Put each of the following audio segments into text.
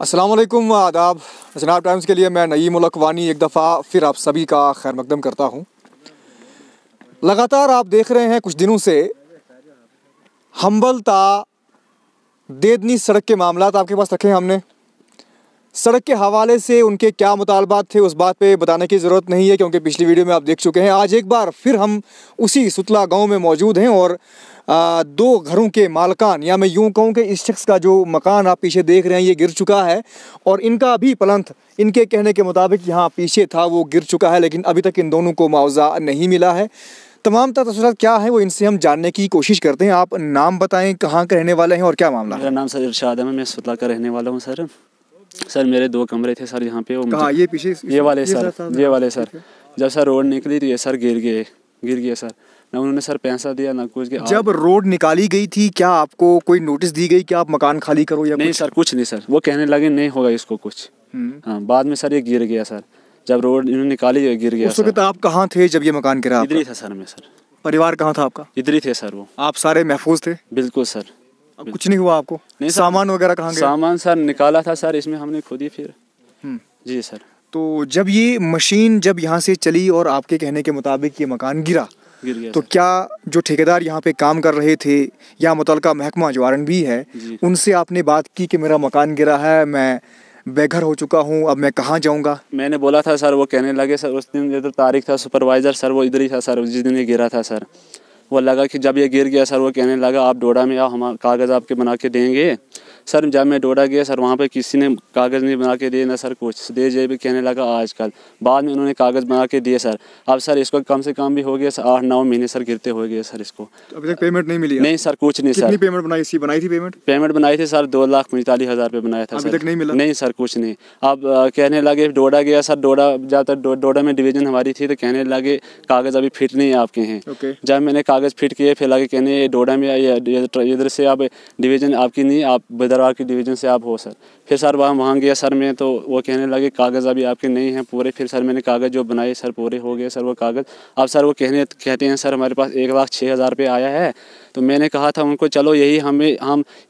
अस्सलाम वालेकुम, आदाब। जनाब टाइम्स के लिए मैं नईम उल अकवानी एक दफ़ा फिर आप सभी का खैर मकदम करता हूँ। लगातार आप देख रहे हैं कुछ दिनों से हम्बल ता देदनी सड़क के मामलात आपके पास रखे हैं हमने। सड़क के हवाले से उनके क्या मुतालबात थे उस बात पे बताने की ज़रूरत नहीं है, क्योंकि पिछली वीडियो में आप देख चुके हैं। आज एक बार फिर हम उसी सुतला गांव में मौजूद हैं और दो घरों के मालकान, या मैं यूँ कहूँ कि इस शख्स का जो मकान आप पीछे देख रहे हैं ये गिर चुका है और इनका भी प्लंथ इनके कहने के मुताबिक यहाँ पीछे था वो गिर चुका है, लेकिन अभी तक इन दोनों को मुआवजा नहीं मिला है। तमाम तफसीलात क्या है वो इनसे हम जानने की कोशिश करते हैं। आप नाम बताएं, कहाँ के रहने वाले हैं और क्या मामला है? मेरा नाम सर इरशाद है, मैं सुतला का रहने वाला हूँ सर। मेरे 2 कमरे थे सर यहाँ पे। कहाँ? ये पीछे ये वाले सर जब सर रोड निकली तो ये सर गिर गए सर। ना उन्होंने सर पैसा दिया ना कुछ। जब रोड निकाली गई थी क्या आपको कोई नोटिस दी गई कि आप मकान खाली करो या नहीं? सर कुछ नहीं सर, वो कहने लगे नहीं होगा इसको कुछ। हाँ, बाद में सर ये गिर गया सर। जब रोड इन्होंने निकाली गिर गया। उस वक्त आप कहाँ थे जब ये मकान गिरा? इधर ही था सर मैं। सर परिवार कहाँ था आपका? इधर ही थे सर। वो आप सारे महफूज थे? बिल्कुल सर। अब कुछ नहीं हुआ आपको? नहीं। सामान वगैरह कहाँ गया? सामान सर निकाला था सर, इसमें हमने खुद ही फिर। जी सर। तो जब ये मशीन जब यहाँ से चली और आपके कहने के मुताबिक ये मकान गिर गया तो क्या जो ठेकेदार यहाँ पे काम कर रहे थे या मुतलका महकमा जो R&B है उनसे आपने बात की कि मेरा मकान गिरा है, मैं बेघर हो चुका हूँ, अब मैं कहाँ जाऊँगा? मैंने बोला था सर, वो कहने लगे सर उस दिन इधर तारीख था, सुपरवाइज़र सर वो इधर ही था सर जिस दिन ये गिरा था सर। वो लगा कि जब ये गिर गया सर वो कहने लगा आप डोडा में आओ, हम कागज़ आपके बना के देंगे। सर जब मैं डोडा गया सर वहाँ पे किसी ने कागज़ नहीं बना के दिए ना सर कुछ दे जे भी कहने लगा आजकल। बाद में उन्होंने कागज़ बना के दिए सर। अब सर इसको कम से कम भी हो गया सर 8-9 महीने सर गिरते हो गए सर इसको। तो अभी तक पेमेंट नहीं मिली? नहीं सर कुछ नहीं। कितनी पेमेंट बनाई थी? पेमेंट बनाई थी सर 2,45,000 रुपये बनाया था। अभी तक नहीं मिला? नहीं सर कुछ नहीं। अब कहने लगे डोडा गया सर, डोडा जाता डोडा में डिवीज़न हमारी थी तो कहने लगे कागज़ अभी फिट नहीं है आपके हैं। जब मैंने कागज़ फिट किए फिर लगे कहने डोडा में इधर से आप डिवीज़न आपकी नहीं, आप बदरवार की डिवीज़न से आप हो सर। फिर सर वहाँ गया सर मैं, तो वो कहने लगे कागज़ अभी आपके नहीं हैं पूरे। फिर सर मैंने कागज़ जो बनाए सर पूरे हो गए सर वो कागज़। अब सर वो कहते हैं सर हमारे पास 1,06,000 रुपये आया है। तो मैंने कहा था उनको चलो यही हम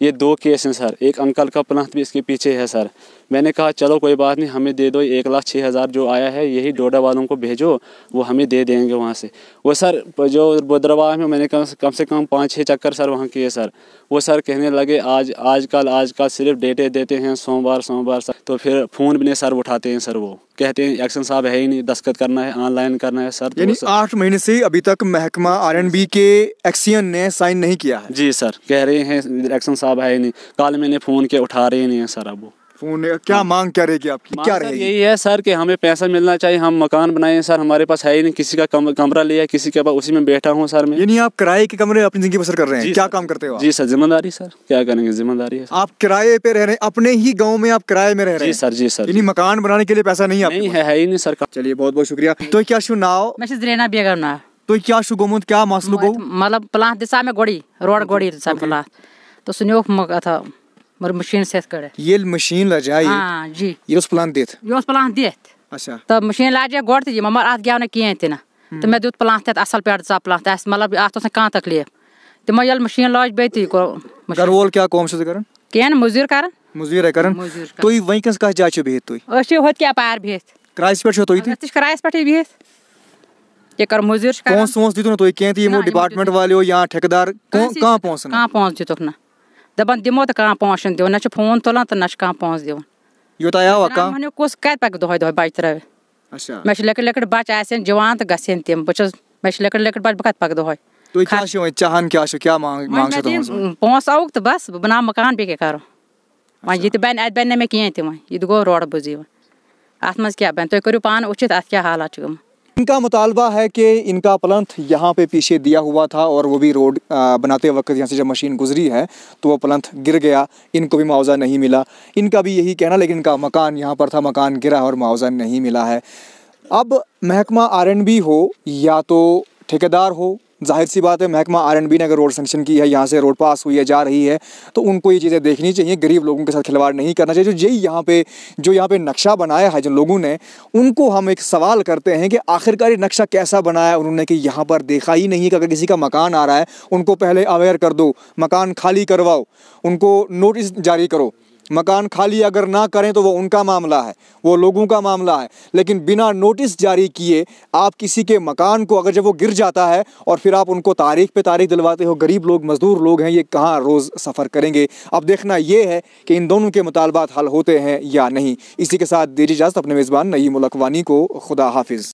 ये 2 केस हैं सर, एक अंकल का प्लंथ भी इसके पीछे है सर। मैंने कहा चलो कोई बात नहीं, हमें दे दो 1,06,000 जो आया है यही डोडा वालों को भेजो, वो हमें दे देंगे वहाँ से। वो सर जो बदरवाह में मैंने कम से कम 5-6 चक्कर सर वहाँ किए सर। वो सर कहने लगे आजकल सिर्फ डेटे देते हैं सोमवार सर। तो फिर फ़ोन भी नहीं सर उठाते हैं सर। वो कहते हैं एक्शन साहब है ही नहीं, दस्तखत करना है ऑनलाइन करना है सर। यानी 8 महीने से अभी तक महकमा R&B के एक्शन ने साइन नहीं किया है? जी सर, कह रहे हैं एक्शन साहब है ही नहीं। कल मैंने फ़ोन के उठा रहे नहीं है सर। अब वो फोन क्या मांग क्या रहेगी आपकी? क्या रहेगी? यही है सर कि हमें पैसा मिलना चाहिए, हम मकान बनाए सर, हमारे पास है ही नहीं। किसी का कमरा लिया किसी के पास, उसी में बैठा हूँ सर मैं। यानी आप किराए के कमरे अपनी जिंदगी बसर कर रहे हैं? क्या काम करते हो? जी सर जिम्मेदारी सर, क्या करेंगे जिम्मेदारी है। आप किराए पे रह रहे हैं अपने ही गाँव में? आप किराए में रह रहे हैं? जी सर। यानी मकान बनाने के लिए पैसा नहीं है ही नहीं सर। चलिए बहुत बहुत शुक्रिया। तो क्या शुनाओ तो क्या शुगोमुत क्या मसलू गो मतलब प्लांट दिशा में गोड़ी रोड गोड़ी दिशा प्लांट तो सुनियो था मर मशीन से करे ये मशीन ल जाए। हां जी ये उस प्लांट देत। अच्छा तो मशीन ला जाए गोड़ ते मगर आत गया न किए थे ना तो मैं दूध प्लांट ते असल पेड़ सा प्लांट है मतलब आत से कहां तकलीफ तो मैं मशीन लाज बेती को करवोल क्या कौन से करन केन मजदूर है करन तो वही कस का जाच बेत तो अशी होत क्या पार भेत क्राइस पे तो इति क्राइस पे भेत ये कर मजदूर कौन सोच दी तो के ये मो डिपार्टमेंट वाले हो या ठेकेदार कहां पहुंच दितोक ना दबन दिमो तो कहां पहुंचन दियो न फोन तोला तो न कहां पहुंच दियो यो ताया वका मने कोस कैत पक दो बाइच रहे। अच्छा मैं लेकर बाच आसन जवान तो गसेन तम बचस मैं लेकर बाच बकत पक दो तो क्या शो चाहन क्या मांग से तो पहुंच आउक तो बस बना मकान पे के करो वहां ये बन बन में किए थे वहां ये गो रोड बुझी आत मज क्या बन तो करू पान उचित आत क्या हालात छ। इनका मुतालबा है कि इनका प्लंथ यहाँ पे पीछे दिया हुआ था और वो भी रोड बनाते वक्त यहाँ से जब मशीन गुजरी है तो वो प्लंथ गिर गया, इनको भी मुआवजा नहीं मिला। इनका भी यही कहना, लेकिन इनका मकान यहाँ पर था, मकान गिरा और मुआवजा नहीं मिला है। अब महकमा R&B हो या तो ठेकेदार हो, जाहिर सी बात है महकमा R&B ने अगर रोड सैंक्शन की है, यहाँ से रोड पास हुई है जा रही है तो उनको ये चीज़ें देखनी चाहिए। गरीब लोगों के साथ खिलवाड़ नहीं करना चाहिए। जो यहाँ पे नक्शा बनाया है जिन लोगों ने, उनको हम एक सवाल करते हैं कि आखिरकार ये नक्शा कैसा बनाया उन्होंने कि यहाँ पर देखा ही नहीं कि अगर किसी का मकान आ रहा है उनको पहले अवेयर कर दो, मकान खाली करवाओ, उनको नोटिस जारी करो, मकान खाली अगर ना करें तो वो उनका मामला है, वो लोगों का मामला है, लेकिन बिना नोटिस जारी किए आप किसी के मकान को अगर जब वो गिर जाता है और फिर आप उनको तारीख पे तारीख दिलवाते हो, गरीब लोग मजदूर लोग हैं, ये कहाँ रोज़ सफ़र करेंगे। अब देखना ये है कि इन दोनों के मुतालबात हल होते हैं या नहीं। इसी के साथ दीजिए इजाज़त अपने मेज़बान नईम उल अक़वानी को। खुदा हाफिज़।